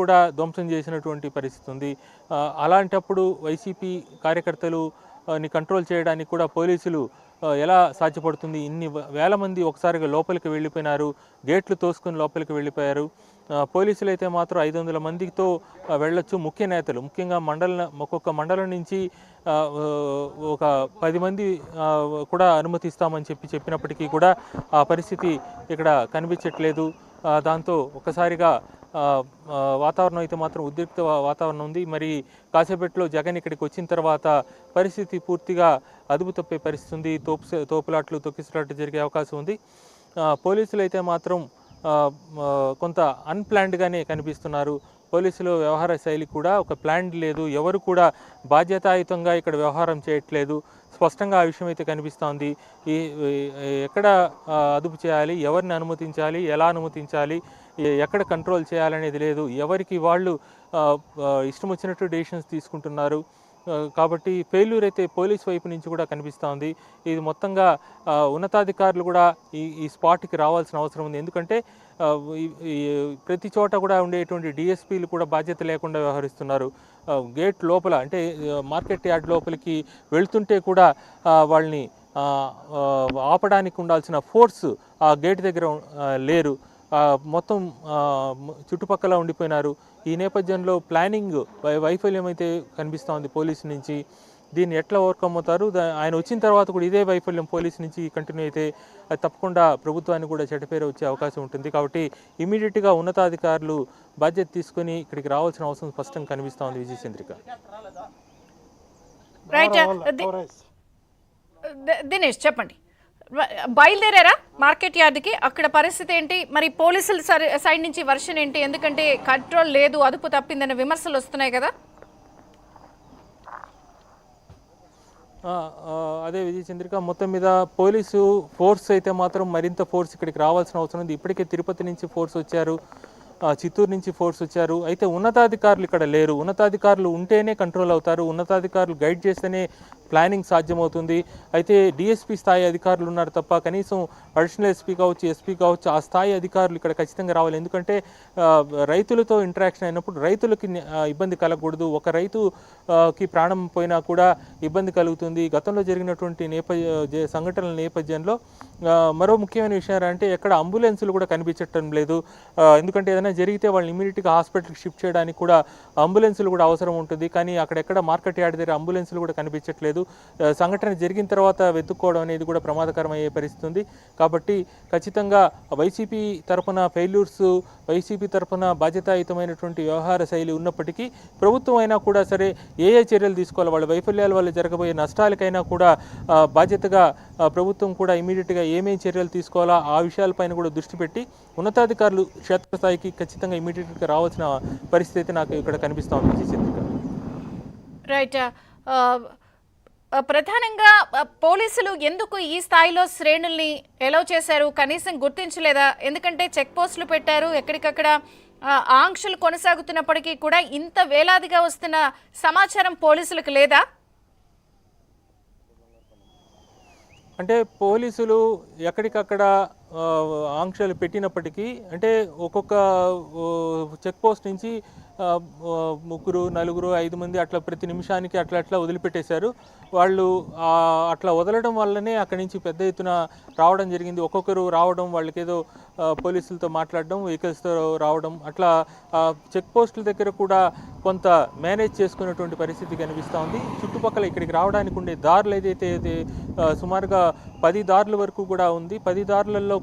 కూడా ధ్వంసం చేసినటువంటి పరిస్థితి ఉంది. అలాంటప్పుడు వైసీపీ కార్యకర్తలు ని కంట్రోల్ చేయడానికి కూడా పోలీసులు ఎలా సాధ్యపడుతుంది? ఇన్ని వేల మంది ఒకసారిగా లోపలికి వెళ్ళిపోయినారు. గేట్లు తోసుకొని లోపలికి వెళ్ళిపోయారు. పోలీసులైతే మాత్రం 500 మందితో వెళ్ళొచ్చు. ముఖ్య నేతలు ముఖ్యంగా ఒక్కొక్క మండలం నుంచి ఒక 10 మంది కూడా అనుమతిస్తామని చెప్పినప్పటికీ కూడా ఆ పరిస్థితి ఇక్కడ కనిపించట్లేదు. దాంతో ఒక్కసారిగా వాతావరణం అయితే మాత్రం ఉద్రిక్త వాతావరణం ఉంది. మరి కాసేపట్లో జగన్ ఇక్కడికి వచ్చిన తర్వాత పరిస్థితి పూర్తిగా అదుపు తప్పే పరిస్థితి ఉంది. తోపులాట్లు తొక్కిసలాట్లు జరిగే అవకాశం ఉంది. పోలీసులు అయితే మాత్రం కొంత అన్‌ప్లాన్డ్‌గానే కనిపిస్తున్నారు. పోలీసుల వ్యవహార శైలి కూడా ఒక ప్లాన్ లేదు. ఎవరు కూడా బాధ్యతాయుతంగా ఇక్కడ వ్యవహారం చేయట్లేదు. స్పష్టంగా ఆ విషయం అయితే కనిపిస్తోంది. ఎక్కడ అదుపు చేయాలి, ఎవరిని అనుమతించాలి, ఎలా అనుమతించాలి, ఎక్కడ కంట్రోల్ చేయాలనేది లేదు. ఎవరికి వాళ్ళు ఇష్టం వచ్చినట్టు డెసిషన్స్ తీసుకుంటున్నారు. కాబట్టి ఫెయిల్యూర్ అయితే పోలీస్ వైపు నుంచి కూడా కనిపిస్తోంది. ఇది మొత్తంగా ఉన్నతాధికారులు కూడా ఈ స్పాట్కి రావాల్సిన అవసరం ఉంది. ఎందుకంటే ప్రతి చోట కూడా ఉండేటువంటి డిఎస్పీలు కూడా బాధ్యత లేకుండా వ్యవహరిస్తున్నారు. గేట్ లోపల అంటే మార్కెట్ యార్డ్ లోపలికి వెళ్తుంటే కూడా వాళ్ళని ఆపడానికి ఉండాల్సిన ఫోర్స్ ఆ గేట్ దగ్గర లేరు. మొత్తం చుట్టుపక్కల ఉండిపోయినారు. ఈ నేపథ్యంలో ప్లానింగ్ వైఫల్యం అయితే కనిపిస్తోంది పోలీసు నుంచి. దీన్ని ఎట్లా ఓవర్కమ్ అవుతారు? ఆయన వచ్చిన తర్వాత కూడా ఇదే వైఫల్యం పోలీసు నుంచి కంటిన్యూ అయితే అది తప్పకుండా ప్రభుత్వానికి కూడా చెడ్డపేరు వచ్చే అవకాశం ఉంటుంది. కాబట్టి ఇమీడియట్గా ఉన్నతాధికారులు బాధ్యత తీసుకొని ఇక్కడికి రావాల్సిన అవసరం స్పష్టంగా కనిపిస్తోంది. విజయచంద్రిక. దినేష్ చెప్పండి, బయలుదేరారా మార్కెట్ యార్డ్కి? అక్కడ పరిస్థితి ఏంటి? మరి పోలీసుల సైడ్ నుంచి వర్షన్ ఏంటి? ఎందుకంటే కంట్రోల్ లేదు, అదుపు తప్పిందనే విమర్శలు వస్తున్నాయి కదా. అదే విజయచంద్రిక, మొత్తం మీద పోలీసు ఫోర్స్ అయితే మాత్రం మరింత ఫోర్స్ ఇక్కడికి రావాల్సిన అవసరం ఉంది. ఇప్పటికే తిరుపతి నుంచి ఫోర్స్ వచ్చారు, చిత్తూరు నుంచి ఫోర్స్ వచ్చారు. అయితే ఉన్నతాధికారులు ఇక్కడ లేరు. ఉన్నతాధికారులు ఉంటేనే కంట్రోల్ అవుతారు. ఉన్నతాధికారులు గైడ్ చేస్తేనే ప్లానింగ్ సాధ్యమవుతుంది. అయితే డిఎస్పీ స్థాయి అధికారులు ఉన్నారు తప్ప కనీసం అడిషనల్ ఎస్పీ కావచ్చు, ఎస్పీ కావచ్చు, ఆ స్థాయి అధికారులు ఇక్కడ ఖచ్చితంగా రావాలి. ఎందుకంటే రైతులతో ఇంటరాక్షన్ అయినప్పుడు రైతులకి ఇబ్బంది కలగకూడదు. ఒక రైతుకి ప్రాణం పోయినా కూడా ఇబ్బంది కలుగుతుంది. గతంలో జరిగినటువంటి సంఘటనల నేపథ్యంలో మరో ముఖ్యమైన విషయం అంటే ఎక్కడ అంబులెన్సులు కూడా కనిపించటం లేదు. ఎందుకంటే ఏదైనా జరిగితే వాళ్ళని ఇమీడియట్గా హాస్పిటల్కి షిఫ్ట్ చేయడానికి కూడా అంబులెన్సులు కూడా అవసరం ఉంటుంది. కానీ అక్కడెక్కడ మార్కెట్ యార్డ్ దగ్గర అంబులెన్సులు కూడా కనిపించట్లేదు. సంఘటన జరిగిన తర్వాత వెతుక్కోవడం అనేది కూడా ప్రమాదకరమయ్యే పరిస్థితి ఉంది. కాబట్టి ఖచ్చితంగా వైసీపీ తరఫున ఫెయిల్యూర్స్, వైసీపీ తరఫున బాధ్యతాయుతమైనటువంటి వ్యవహార శైలి ఉన్నప్పటికీ ప్రభుత్వం అయినా కూడా సరే ఏ చర్యలు తీసుకోవాలి, వాళ్ళ వైఫల్యాల వల్ల జరగబోయే నష్టాలకైనా కూడా బాధ్యతగా ప్రభుత్వం కూడా ఇమీడియట్గా ఏమేమి చర్యలు తీసుకోవాలా ఆ విషయాలపైన కూడా దృష్టి పెట్టి ఉన్నతాధికారులు క్షేత్రస్థాయికి ఖచ్చితంగా ఇమీడియట్గా రావాల్సిన పరిస్థితి అయితే నాకు ఇక్కడ కనిపిస్తూ ఉంది. రైట్. ప్రధానంగా పోలీసులు ఎందుకు ఈ స్థాయిలో శ్రేణుల్ని ఎలౌ చేశారు? కనీసం గుర్తించలేదా? ఎందుకంటే చెక్ పోస్టులు పెట్టారు, ఎక్కడికక్కడ ఆంక్షలు కొనసాగుతున్నప్పటికీ కూడా ఇంత వేలాదిగా వస్తున్న సమాచారం పోలీసులకు లేదా? అంటే పోలీసులు ఎక్కడికక్కడ ఆంక్షలు పెట్టినప్పటికీ అంటే ఒక్కొక్క చెక్ పోస్ట్ నుంచి 3, 4, 5 మంది అట్లా ప్రతి నిమిషానికి అట్లా వదిలిపెట్టేశారు. వాళ్ళు అట్లా వదలడం వల్లనే అక్కడి నుంచి పెద్ద ఎత్తున రావడం జరిగింది. ఒక్కొక్కరు రావడం, వాళ్ళకి ఏదో పోలీసులతో మాట్లాడడం, వెహికల్స్తో రావడం, అట్లా చెక్ పోస్టుల దగ్గర కూడా కొంత మేనేజ్ చేసుకున్నటువంటి పరిస్థితి కనిపిస్తూ ఉంది. చుట్టుపక్కల ఇక్కడికి రావడానికి ఉండే దారులు ఏదైతే సుమారుగా 10 దారుల వరకు కూడా ఉంది. 10 దారులలో